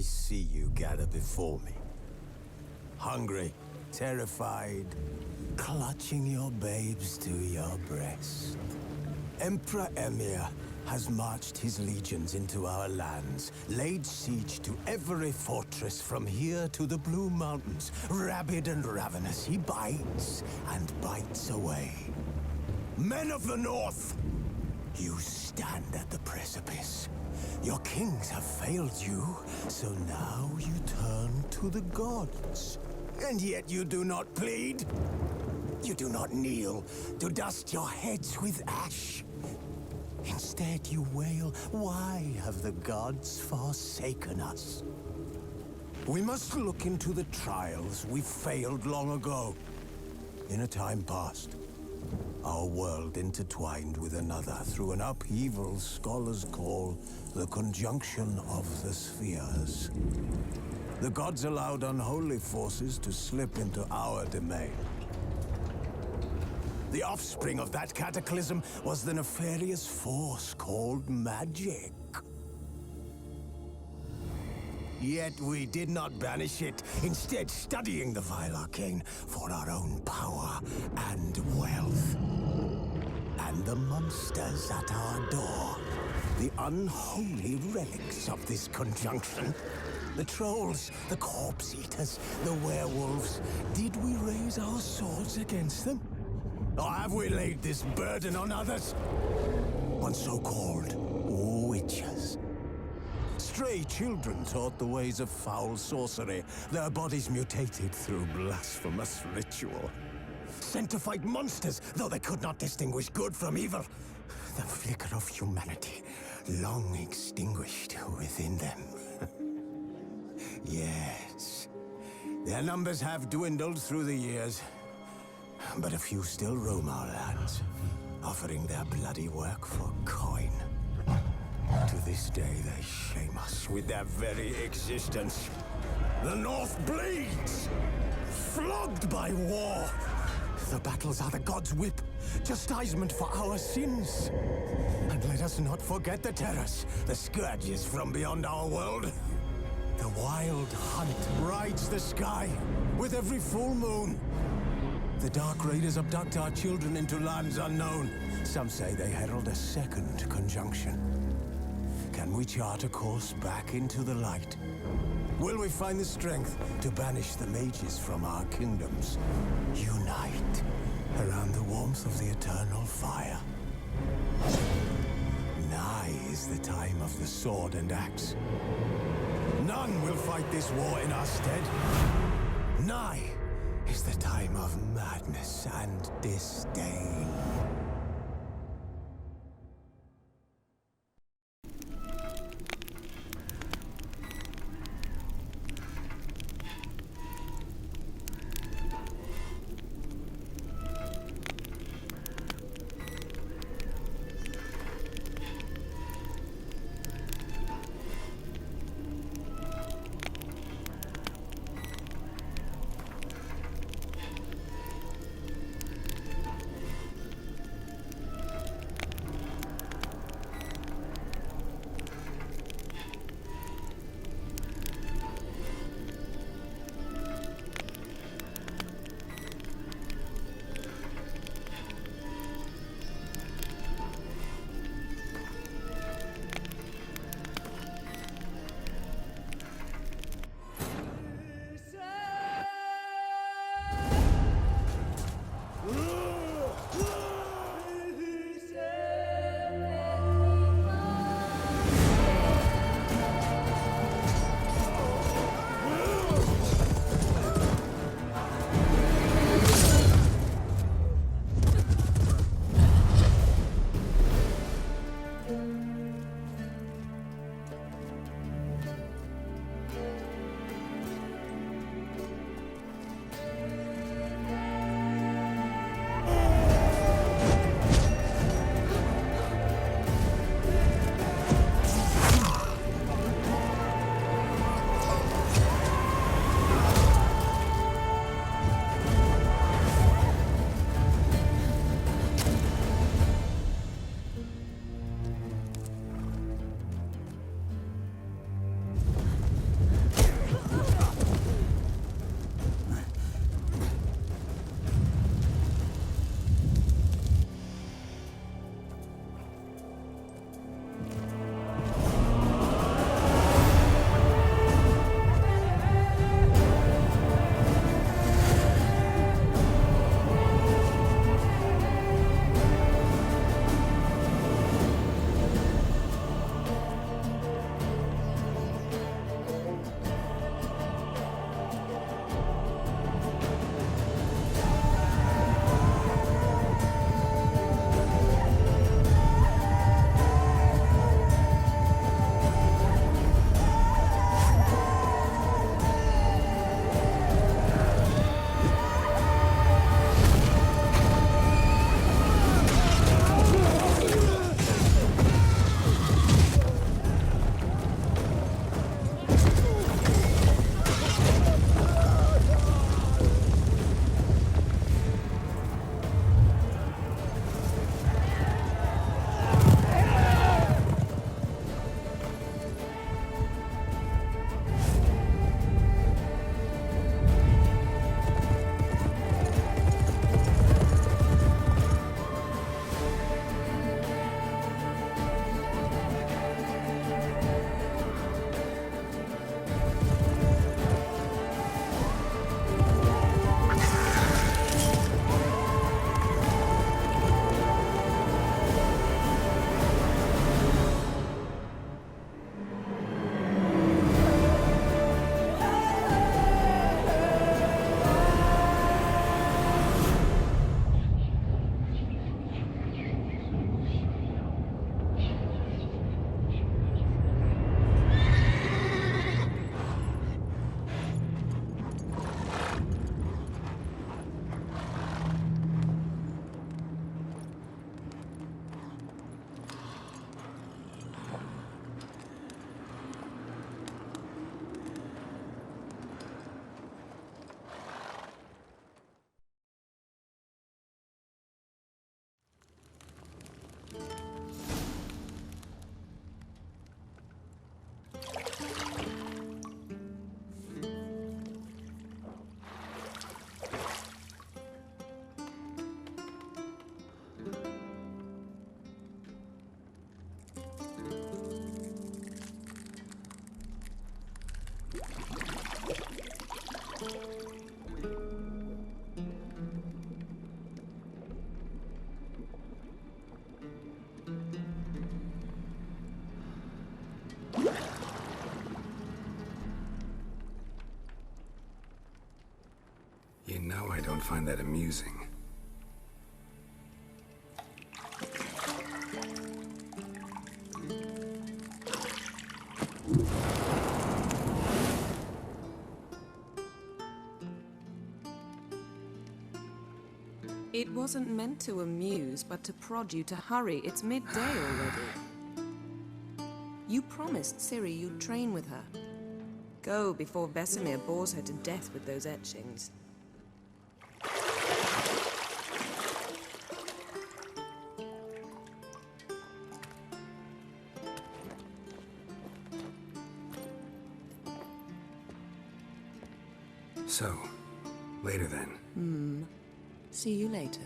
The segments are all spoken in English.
I see you gather before me. Hungry, terrified, clutching your babes to your breast. Emperor Emir has marched his legions into our lands, laid siege to every fortress from here to the Blue Mountains. Rabid and ravenous, he bites and bites away. Men of the North, you stand at the precipice. Your kings have failed you, so now you turn to the gods. And yet you do not plead. You do not kneel to dust your heads with ash. Instead you wail, why have the gods forsaken us? We must look into the trials we failed long ago. In a time past, our world intertwined with another through an upheaval scholars call the conjunction of the spheres. The gods allowed unholy forces to slip into our domain. The offspring of that cataclysm was the nefarious force called magic. Yet we did not banish it, instead studying the vile arcane for our own power and wealth. And the monsters at our door, the unholy relics of this conjunction. The trolls, the corpse eaters, the werewolves. Did we raise our swords against them? Or have we laid this burden on others? On so-called witches. Stray children taught the ways of foul sorcery, their bodies mutated through blasphemous ritual. Sent to fight monsters, though they could not distinguish good from evil. The flicker of humanity, long extinguished within them. Yes, their numbers have dwindled through the years, but a few still roam our lands, offering their bloody work for coin. To this day, they shame us with their very existence. The North bleeds, flogged by war. The battles are the gods' whip, chastisement for our sins. And let us not forget the terrors, the scourges from beyond our world. The wild hunt rides the sky with every full moon. The Dark Raiders abduct our children into lands unknown. Some say they herald a second conjunction. Can we chart a course back into the light? Will we find the strength to banish the mages from our kingdoms? Unite around the warmth of the eternal fire. Nigh is the time of the sword and axe. None will fight this war in our stead. Nigh is the time of madness and disdain. find that amusing. It wasn't meant to amuse, but to prod you to hurry. It's midday already. You promised Ciri you'd train with her. Go before Vesemir bores her to death with those etchings. So, later then. See you later.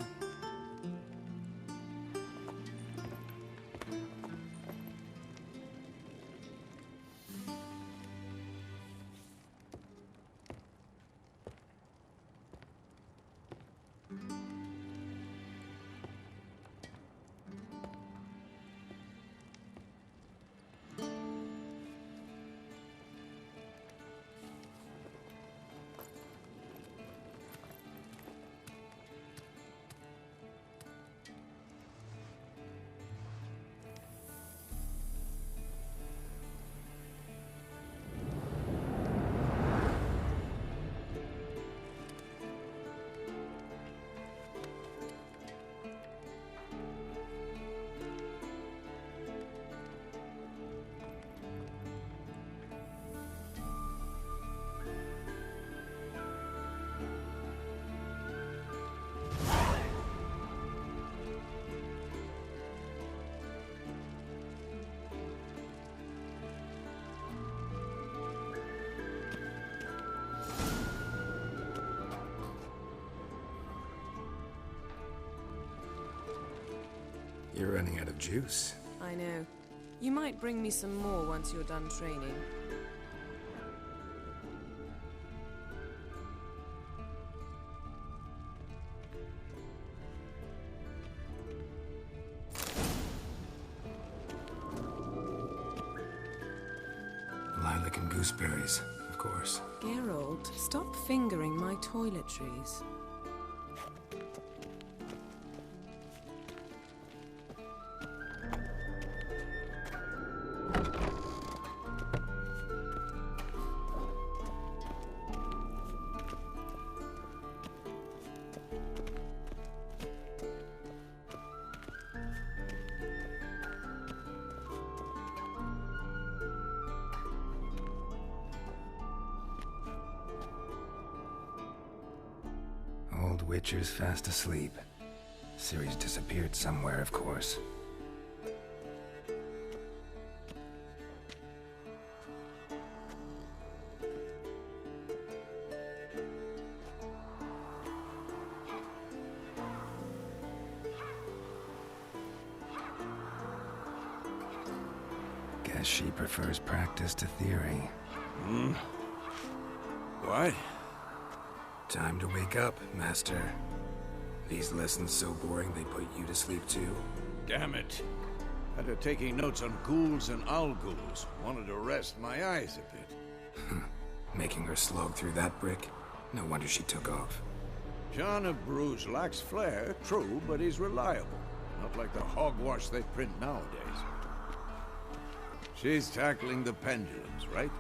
You're running out of juice. I know. You might bring me some more once you're done training. Lilac and gooseberries, of course. Geralt, stop fingering my toiletries. Old Witcher's fast asleep. Ciri's disappeared somewhere, of course. Guess she prefers practice to theory. What? Time to wake up, Master. These lessons so boring they put you to sleep too? Damn it. After taking notes on ghouls and Al-Ghouls, wanted to rest my eyes a bit. Making her slog through that brick? No wonder she took off. John of Bruges lacks flair, true, but he's reliable. Not like the hogwash they print nowadays. She's tackling the pendulums, right?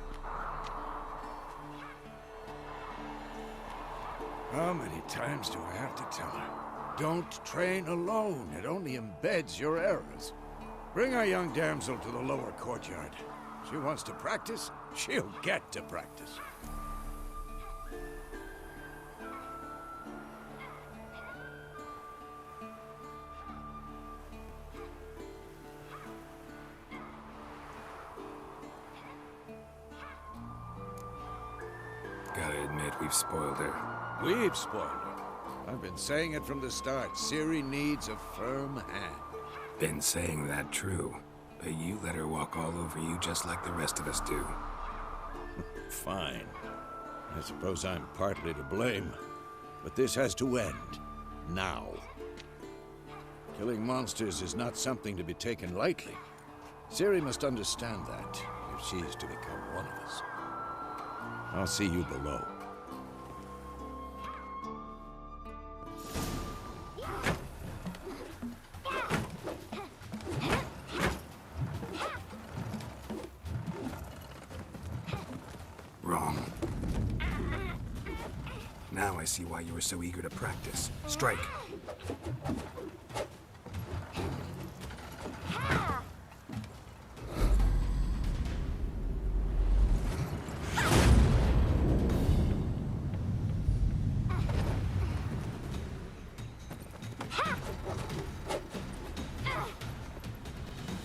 How many times do I have to tell her? Don't train alone. It only embeds your errors. Bring our young damsel to the lower courtyard. She wants to practice, she'll get to practice. Gotta admit, we've spoiled her. We've spoiled her. I've been saying it from the start. Ciri needs a firm hand. Been saying that true, but you let her walk all over you just like the rest of us do. Fine. I suppose I'm partly to blame. But this has to end. Now. Killing monsters is not something to be taken lightly. Ciri must understand that, if she is to become one of us. I'll see you below. I see why you were so eager to practice. Strike.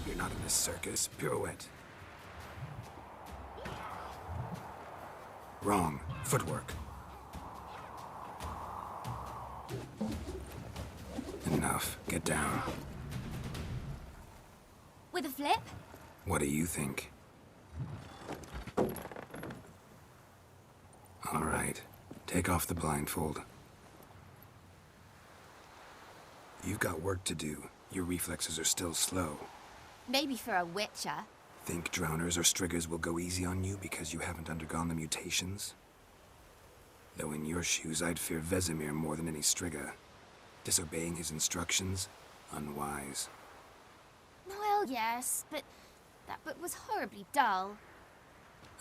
You're not in a circus. Pirouette. Wrong. Footwork. Enough. Get down. With a flip? What do you think? All right. Take off the blindfold. You've got work to do. Your reflexes are still slow. Maybe for a witcher. Think drowners or striggers will go easy on you because you haven't undergone the mutations? Though in your shoes, I'd fear Vesemir more than any strigger. Disobeying his instructions? Unwise. Well, yes, but that book was horribly dull.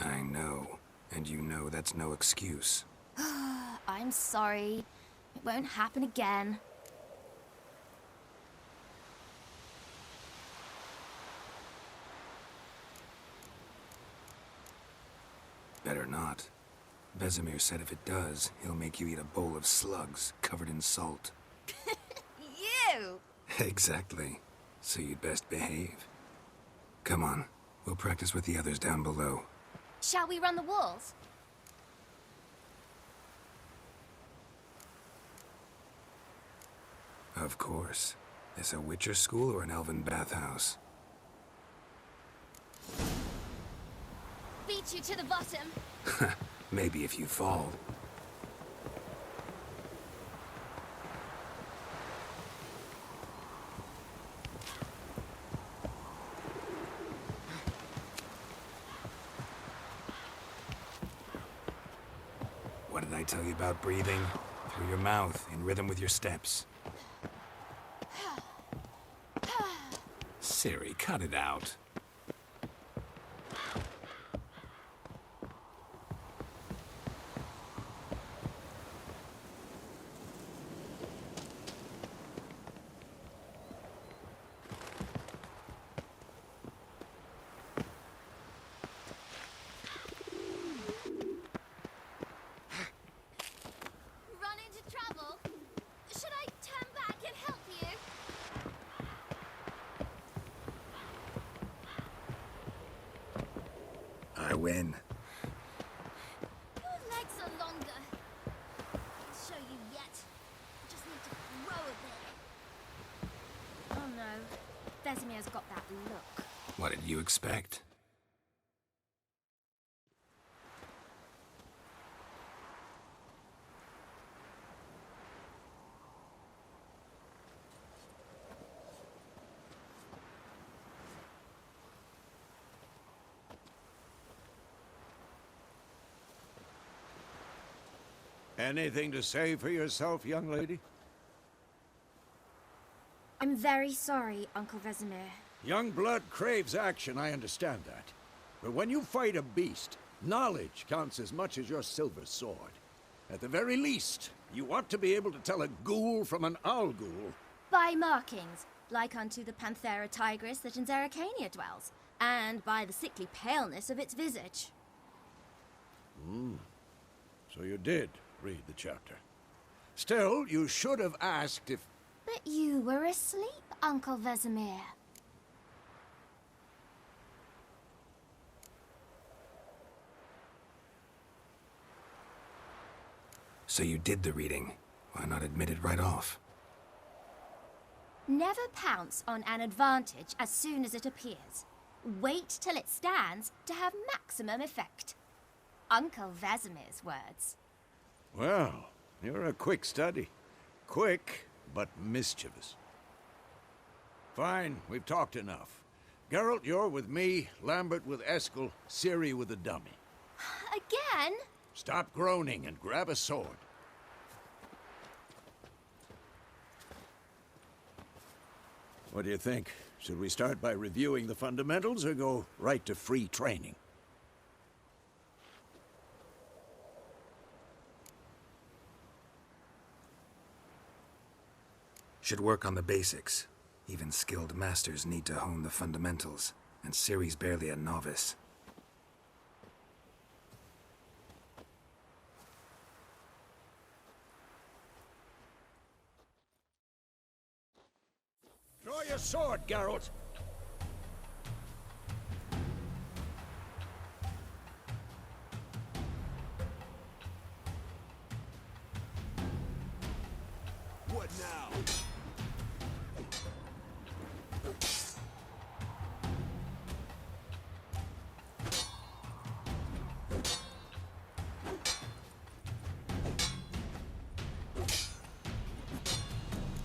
I know. And you know that's no excuse. I'm sorry. It won't happen again. Better not. Vesemir said if it does, he'll make you eat a bowl of slugs covered in salt. You! Exactly. So you'd best behave. Come on. We'll practice with the others down below. Shall we run the walls? Of course. This a Witcher school or an elven bathhouse? Beat you to the bottom. Maybe if you fall. What did I tell you about breathing? Through your mouth, in rhythm with your steps. Ciri, cut it out. Run into trouble? Should I turn back and help you? I win. Your legs are longer. I'll show you yet. I just need to grow a bit. Oh no. Vesemir's got that look. What did you expect? Anything to say for yourself, young lady? I'm very sorry, Uncle Vesemir. Young blood craves action, I understand that. But when you fight a beast, knowledge counts as much as your silver sword. At the very least, you ought to be able to tell a ghoul from an owl ghoul. By markings, like unto the Panthera tigris that in Zerrikania dwells, and by the sickly paleness of its visage. So you did read the chapter. Still, you should have asked if... But you were asleep, Uncle Vesemir. So you did the reading. Why not admit it right off? Never pounce on an advantage as soon as it appears. Wait till it stands to have maximum effect. Uncle Vesemir's words. Well, you're a quick study. Quick, but mischievous. Fine, we've talked enough. Geralt, you're with me, Lambert with Eskel, Ciri with the dummy. Again? Stop groaning and grab a sword. What do you think? Should we start by reviewing the fundamentals or go right to free training? Should work on the basics. Even skilled masters need to hone the fundamentals, and Ciri's barely a novice. Draw your sword, Geralt. What now?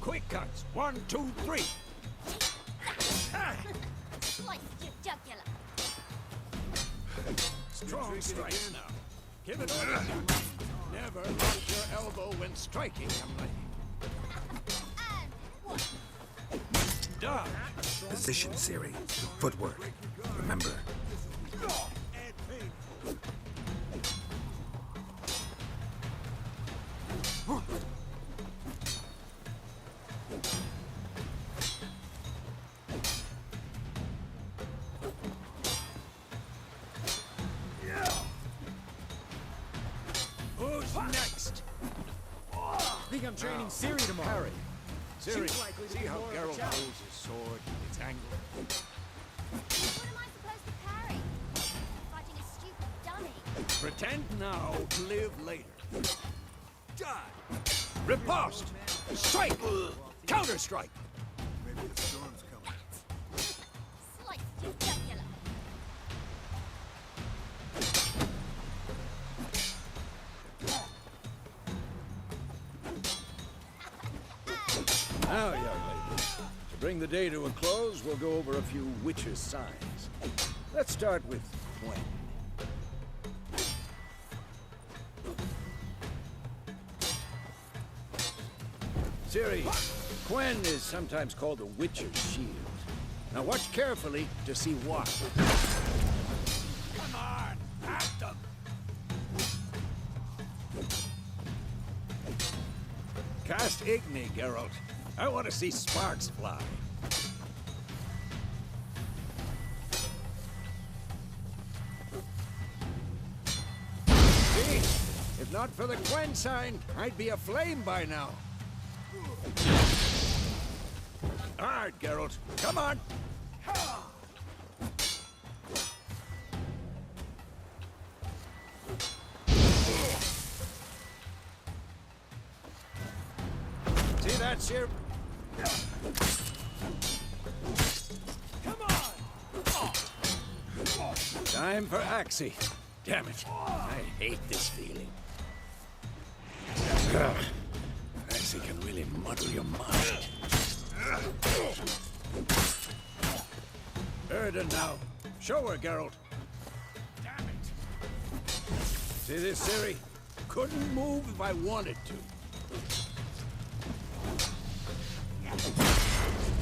Quick cuts. 1, 2, 3. Slice your jugular. Strong strikes now. Give it all. Never lock your elbow when striking, young lady. And one. Done. Position, Ciri. Footwork. Remember. Who's next? I think I'm training Ciri tomorrow. Harry. Ciri, She's likely to see be how more of a Geralt challenge. holds his sword, its angle. What am I supposed to parry? Fighting a stupid dummy. Pretend now, live later. Die! Riposte! Strike! Counter-strike! Maybe the storm's coming. Slice your jugular. Now, young lady, to bring the day to a close, we'll go over a few witches' signs. Let's start with Gwen. Ciri, Gwen is sometimes called the Witcher's Shield. Now watch carefully to see what. Come on, at them! Cast Igni, Geralt. I want to see sparks fly. See? If not for the Gwen sign, I'd be aflame by now. Hard, Geralt. Come on. See that, Sir? Come on! Time for Axie. Damn it. I hate this feeling. Axie can really muddle your mind. Erden now. Show her, Geralt. Damn it. See this, Ciri? Couldn't move if I wanted to.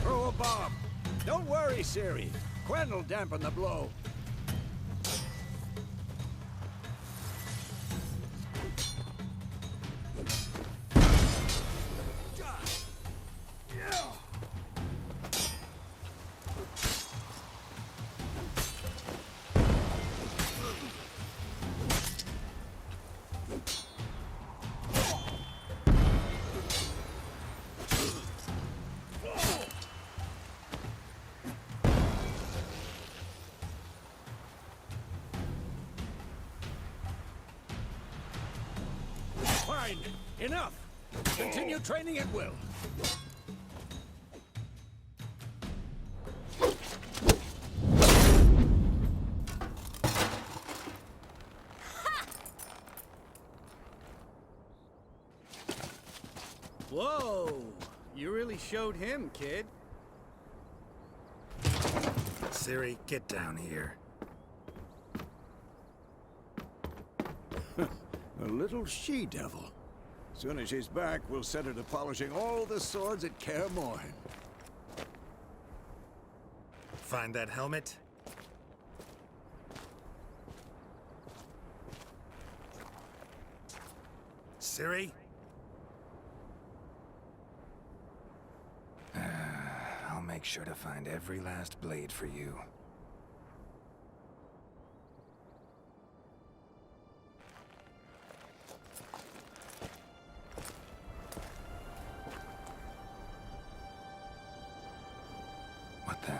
Throw a bomb. Don't worry, Ciri. Gwen'll dampen the blow. Fine. Enough. Continue training at will. Whoa! You really showed him, kid. Ciri, get down here. A little she-devil. Soon as she's back, we'll set her to polishing all the swords at Kaer Morhen. Find that helmet? Ciri? make sure to find every last blade for you. What the?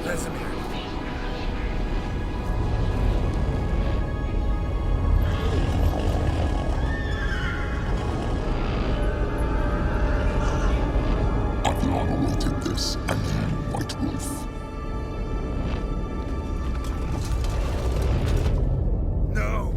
Vesemir. Aviana wanted this, and you, White Wolf. No!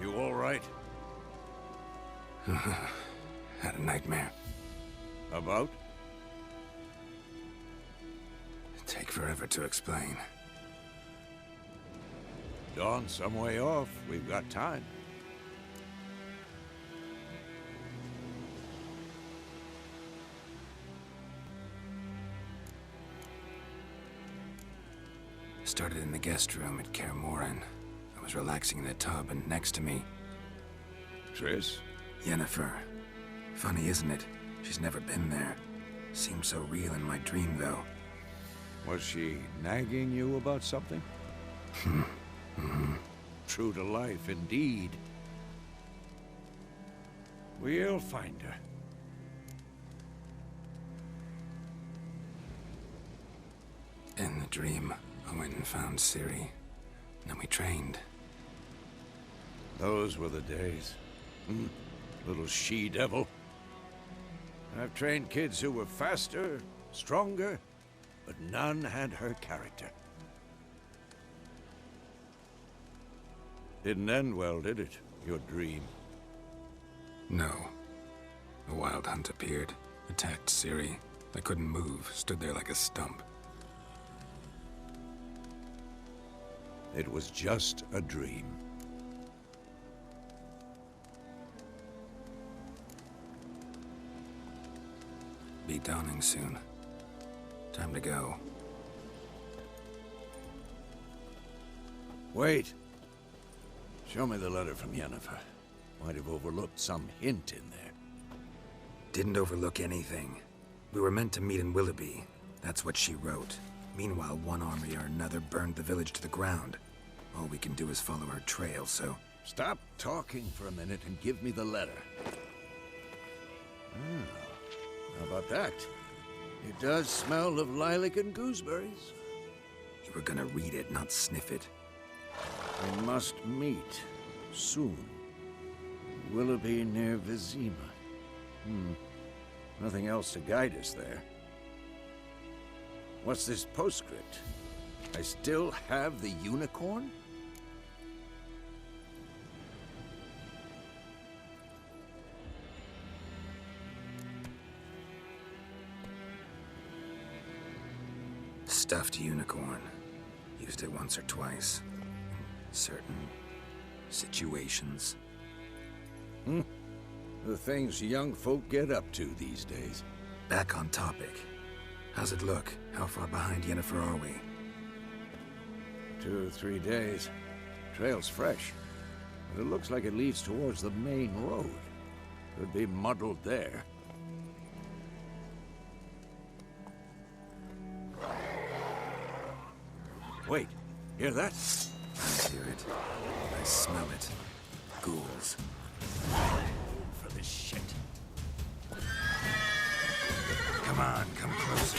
You all right? Had a nightmare. About? Take forever to explain. Dawn's some way off. We've got time. Started in the guest room at Kaer Morhen. I was relaxing in the tub, and next to me, Triss? Yennefer. Funny, isn't it? She's never been there. Seemed so real in my dream, though. Was she nagging you about something? True to life, indeed. We'll find her. In the dream, I went and found Ciri. Then we trained. Those were the days. Little she-devil. I've trained kids who were faster, stronger, but none had her character. Didn't end well, did it? Your dream? No. A wild hunt appeared, attacked Ciri. I couldn't move, stood there like a stump. It was just a dream. Be dawning soon. Time to go. Wait. Show me the letter from Yennefer. Might have overlooked some hint in there. Didn't overlook anything. We were meant to meet in Willoughby. That's what she wrote. Meanwhile, one army or another burned the village to the ground. All we can do is follow her trail, so... Stop talking for a minute and give me the letter. How about that? It does smell of lilac and gooseberries. You were gonna read it, not sniff it. We must meet soon. Willoughby near Vizima. Nothing else to guide us there. What's this postscript? I still have the unicorn? Stuffed unicorn. Used it once or twice. In certain situations. The things young folk get up to these days. Back on topic. How's it look? How far behind Yennefer are we? 2 or 3 days. Trail's fresh, but it looks like it leads towards the main road. Could be muddled there. Wait, hear that? I hear it. I smell it. Ghouls. For this shit. Come on, come closer.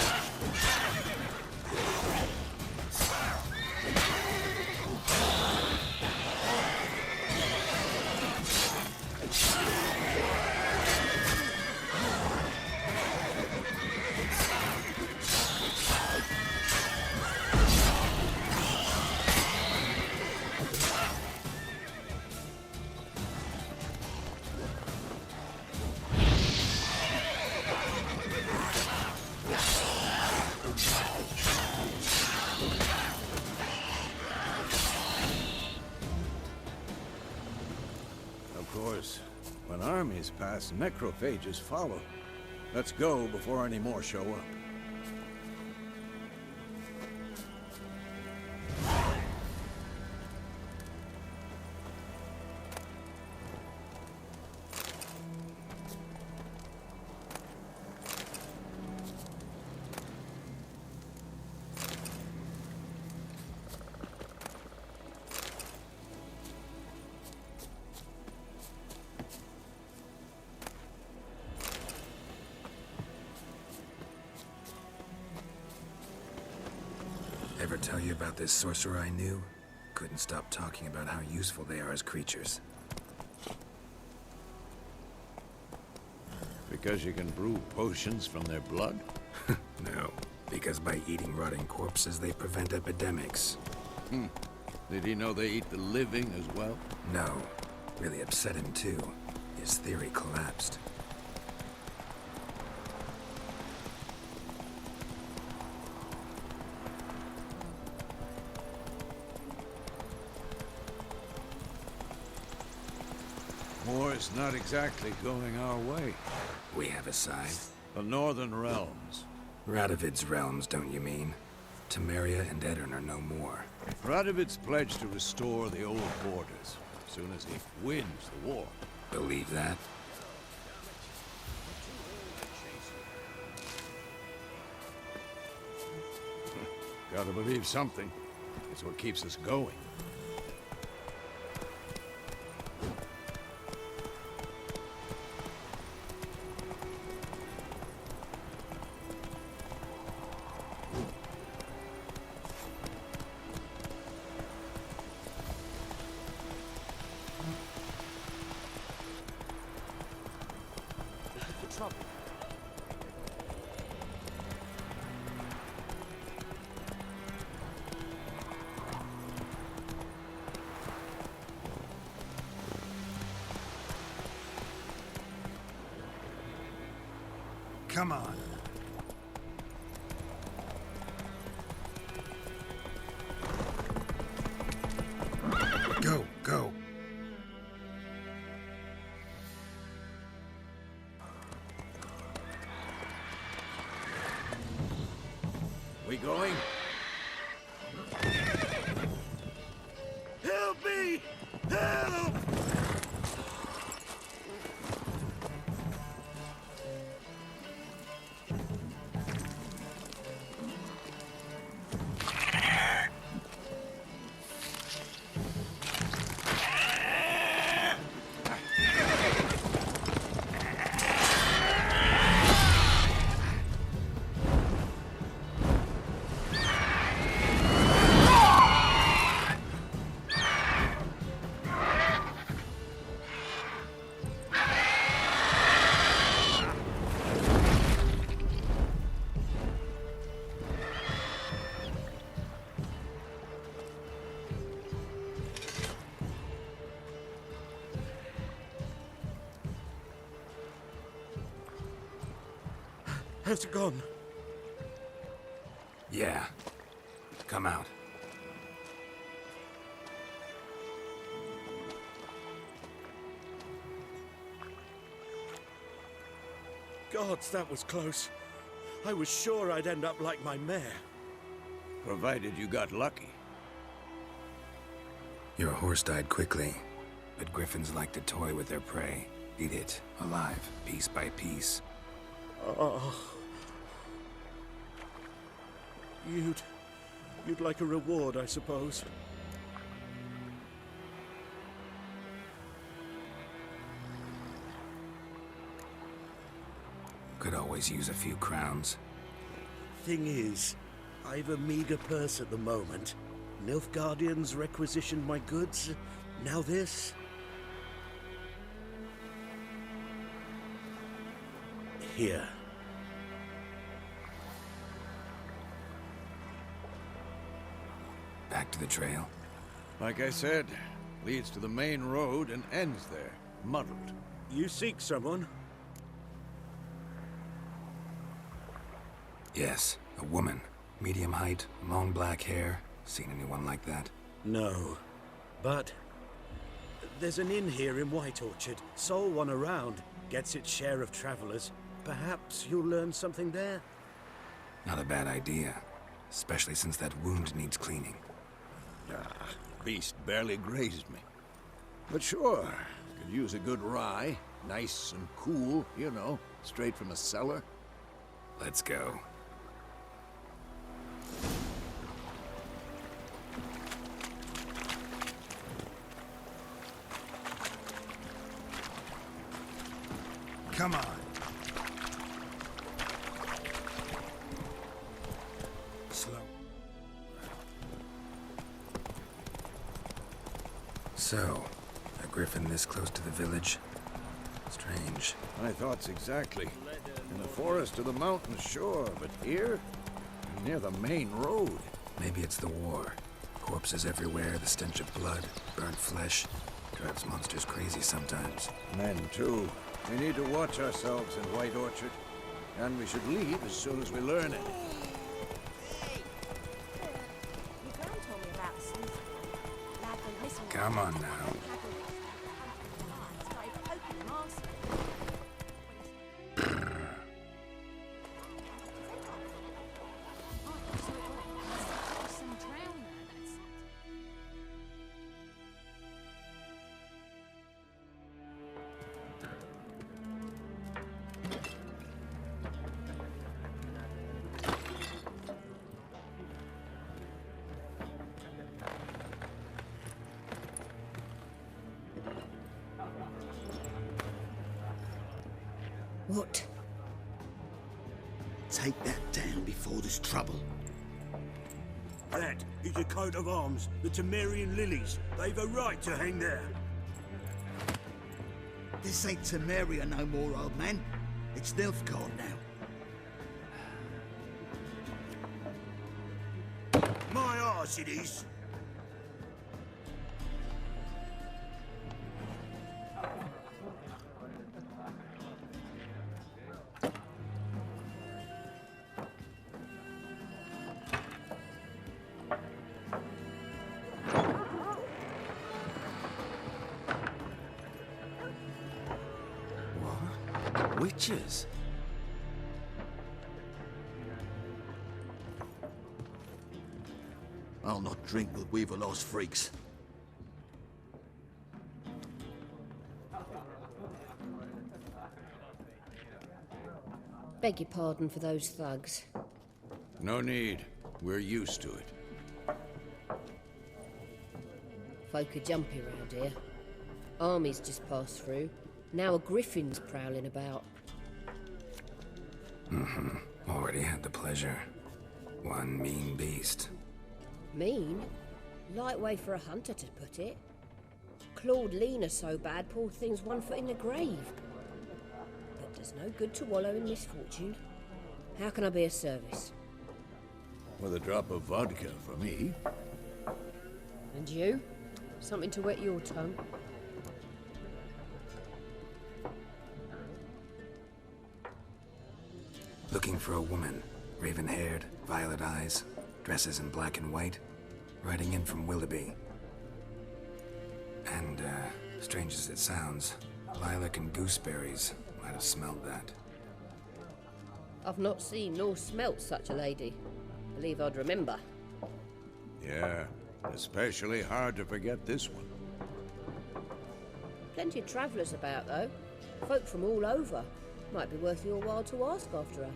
course, when armies pass, necrophages follow. Let's go before any more show up. Ever tell you about this sorcerer I knew? Couldn't stop talking about how useful they are as creatures. Because you can brew potions from their blood? No, because by eating rotting corpses, they prevent epidemics. Did he know they eat the living as well? No, really upset him too. His theory collapsed. War's not exactly going our way. We have a side. The Northern Realms. Radovid's realms, don't you mean? Temeria and Edirn are no more. Radovid's pledged to restore the old borders as soon as he wins the war. Believe that? Gotta believe something. It's what keeps us going. Come on. Go, go. We going? Help me! Help! How's it gone? Yeah. Come out. Gods, that was close. I was sure I'd end up like my mare. Provided you got lucky. Your horse died quickly, but griffins like to toy with their prey. Eat it, alive, piece by piece. Oh. You'd like a reward, I suppose. Could always use a few crowns. Thing is, I've a meager purse at the moment. Nilfgaardians requisitioned my goods. Now this. Here. Back to the trail. Like I said, leads to the main road and ends there, muddled. You seek someone? Yes, a woman. Medium height, long black hair. Seen anyone like that? No. But There's an inn here in White Orchard. Sole one around. Gets its share of travelers. Perhaps you'll learn something there? Not a bad idea. Especially since that wound needs cleaning. Beast barely grazed me. But sure, could use a good rye. Nice and cool, you know, straight from a cellar. Let's go. Come on. Slow. So, a griffin this close to the village? Strange. My thoughts exactly. In the forest or the mountains, sure, but here? Near the main road. Maybe it's the war. Corpses everywhere, the stench of blood, burnt flesh. Drives monsters crazy sometimes. Men, too. We need to watch ourselves in White Orchard. And we should leave as soon as we learn it. Come on now. What? Take that down before there's trouble. That is a coat of arms, the Temerian lilies. They've a right to hang there. This ain't Temeria no more, old man. It's Nilfgaard now. My arse it is. Witches? I'll not drink with Weaverlaw's freaks. Beg your pardon for those thugs. No need. We're used to it. Folk are jumpy round here. Armies just passed through. Now a griffin's prowling about. Already had the pleasure. One mean beast. Mean? Light way for a hunter to put it. Clawed Lena so bad, poor thing's 1 foot in the grave. But there's no good to wallow in misfortune. How can I be of service? With a drop of vodka for me. And you? Something to wet your tongue? Looking for a woman. Raven-haired, violet eyes, dresses in black and white. Riding in from Willoughby. And, strange as it sounds, lilac and gooseberries might have smelled that. I've not seen nor smelt such a lady. Believe I'd remember. Yeah, especially hard to forget this one. Plenty of travellers about, though. Folk from all over. Might be worth your while to ask after her.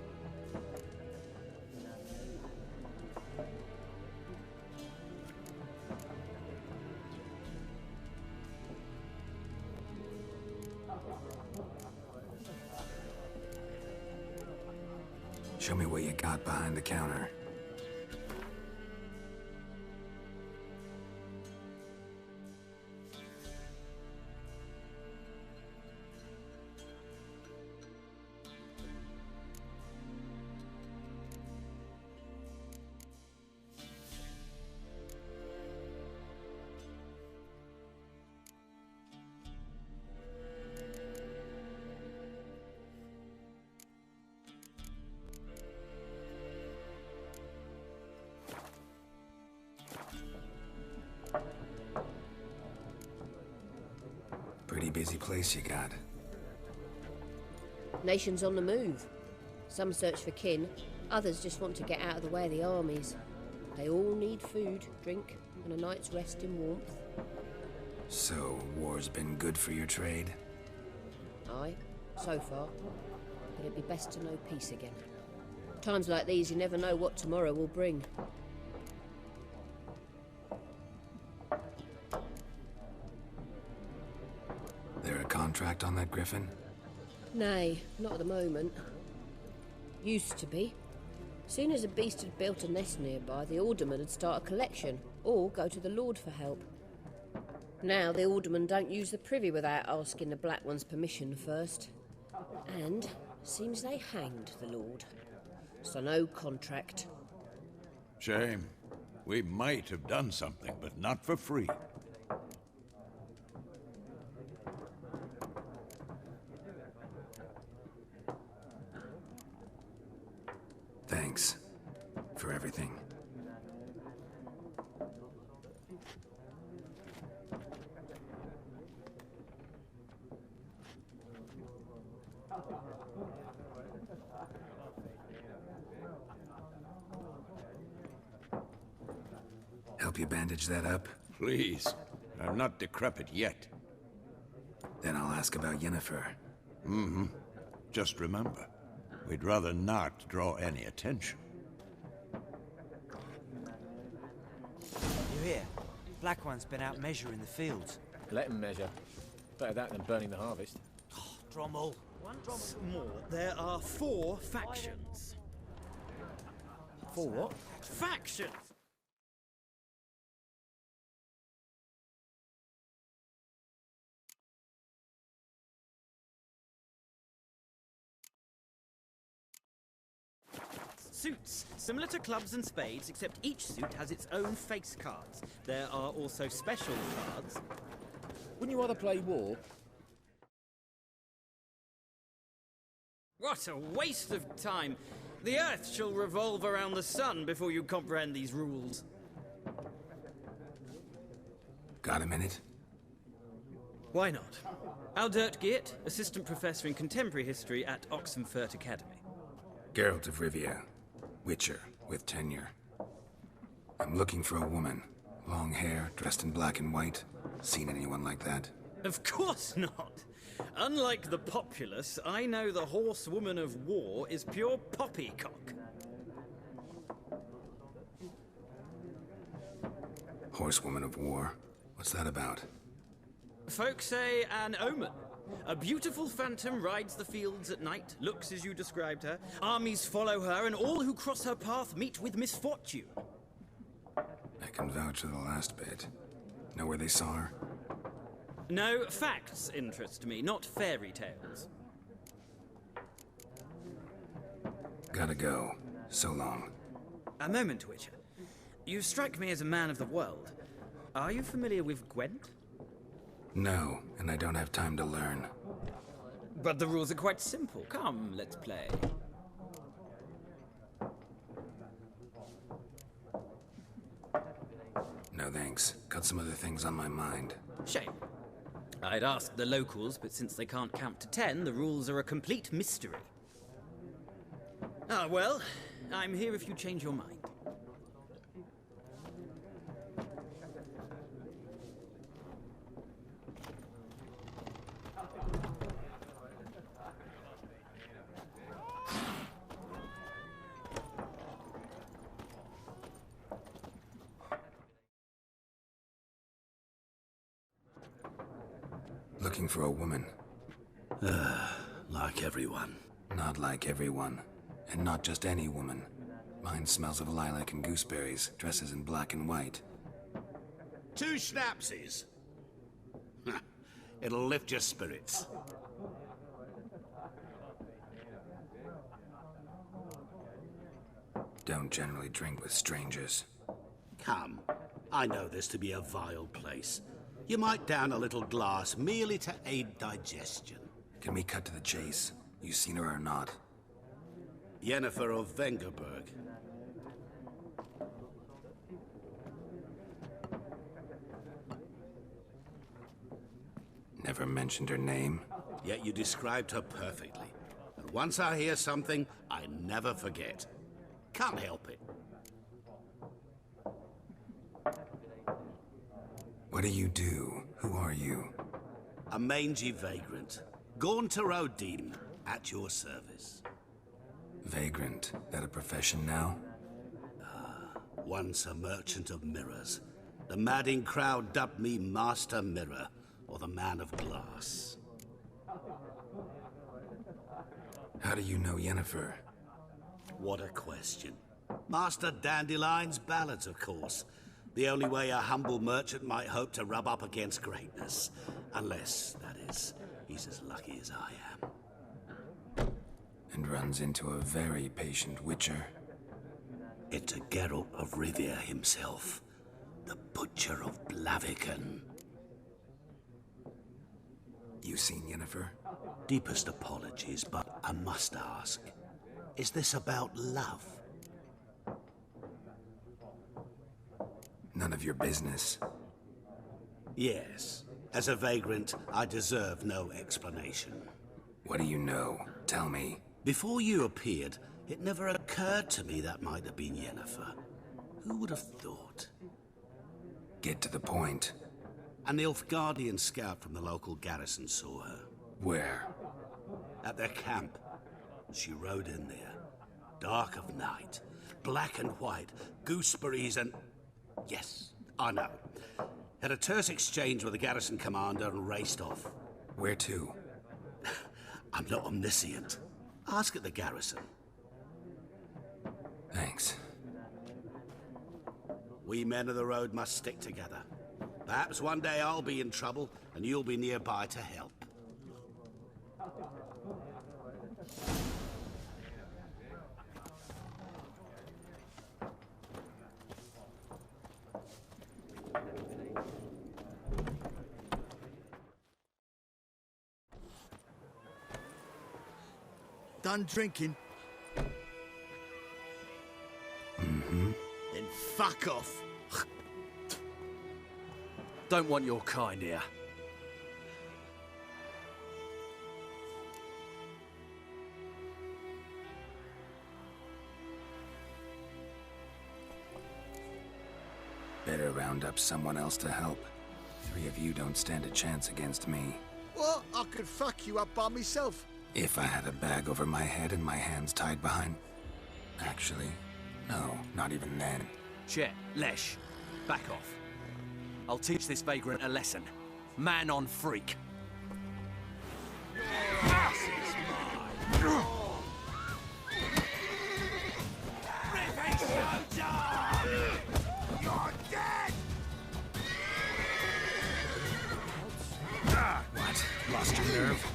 Show me what you got behind the counter. busy place you got. Nations on the move. Some search for kin, others just want to get out of the way of the armies. They all need food, drink, and a night's rest in warmth. So, war's been good for your trade? Aye, so far. But it'd be best to know peace again. Times like these, you never know what tomorrow will bring. There a contract on that Griffin? Nay, not at the moment. Used to be. Soon as a beast had built a nest nearby, the alderman would start a collection, or go to the Lord for help. Now the aldermen don't use the privy without asking the Black One's permission first. And seems they hanged the Lord. So no contract. Shame. We might have done something, but not for free. Thanks for everything. Help you bandage that up? Please. I'm not decrepit yet. Then I'll ask about Yennefer. Mm-hmm. Just remember, we'd rather not draw any attention. You hear? Black One's been out measuring the fields. Let him measure. Better that than burning the harvest. Drommel. More. There are 4 factions. 4 what? Factions! Suits, similar to clubs and spades, except each suit has its own face cards. There are also special cards. Wouldn't you rather play war? What a waste of time! The Earth shall revolve around the sun before you comprehend these rules. Got a minute? Why not? Aldert Geert, Assistant Professor in Contemporary History at Oxenfurt Academy. Geralt of Rivia. Witcher, with tenure. I'm looking for a woman. Long hair, dressed in black and white. Seen anyone like that? Of course not! Unlike the populace, I know the horsewoman of war is pure poppycock. Horsewoman of war? What's that about? Folk say an omen. A beautiful phantom rides the fields at night, looks as you described her. Armies follow her, and all who cross her path meet with misfortune. I can vouch for the last bit. Know where they saw her? No, facts interest me, not fairy tales. Gotta go. So long. A moment, Witcher. You strike me as a man of the world. Are you familiar with Gwent? No, and I don't have time to learn. But the rules are quite simple. Come, let's play. No thanks. Got some other things on my mind. Shame. I'd ask the locals, but since they can't count to 10, the rules are a complete mystery. Ah, well, I'm here if you change your mind. Looking for a woman. Like everyone. Not like everyone. And not just any woman. Mine smells of lilac and gooseberries, dresses in black and white. 2 schnapsies. It'll lift your spirits. Don't generally drink with strangers. Come. I know this to be a vile place. You might down a little glass merely to aid digestion. Can we cut to the chase? You seen her or not? Yennefer of Vengerberg. Never mentioned her name. Yet you described her perfectly. And once I hear something, I never forget. Can't help it. What do you do? Who are you? A mangy vagrant. Gaunter O'Dean, at your service. Vagrant. That a profession now? Once a merchant of mirrors. The madding crowd dubbed me Master Mirror, or the Man of Glass. How do you know Yennefer? What a question. Master Dandelion's ballads, of course. The only way a humble merchant might hope to rub up against greatness. Unless, that is, he's as lucky as I am. And runs into a very patient witcher. It's a Geralt of Rivia himself. The Butcher of Blaviken. You seen Yennefer? Deepest apologies, but I must ask. Is this about love? None of your business. Yes. As a vagrant, I deserve no explanation. What do you know? Tell me. Before you appeared, it never occurred to me that might have been Yennefer. Who would have thought? Get to the point. A Nilfgaardian scout from the local garrison saw her. Where? At their camp. She rode in there. Dark of night. Black and white. Gooseberries and... Yes, I know. Had a terse exchange with the garrison commander and raced off. Where to? I'm not omniscient. Ask at the garrison. Thanks. We men of the road must stick together. Perhaps one day I'll be in trouble and you'll be nearby to help. Done drinking? Mm-hmm. Then fuck off. Don't want your kind here. Better round up someone else to help. 3 of you don't stand a chance against me. What? I could fuck you up by myself. If I had a bag over my head and my hands tied behind... Actually, no, not even then. Chet, Lesh, back off. I'll teach this vagrant a lesson. Man on freak. You're dead! What? Lost your nerve?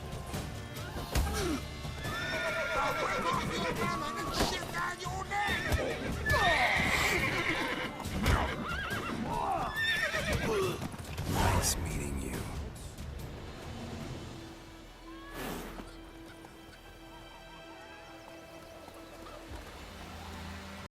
I'll rip off your helmet and shit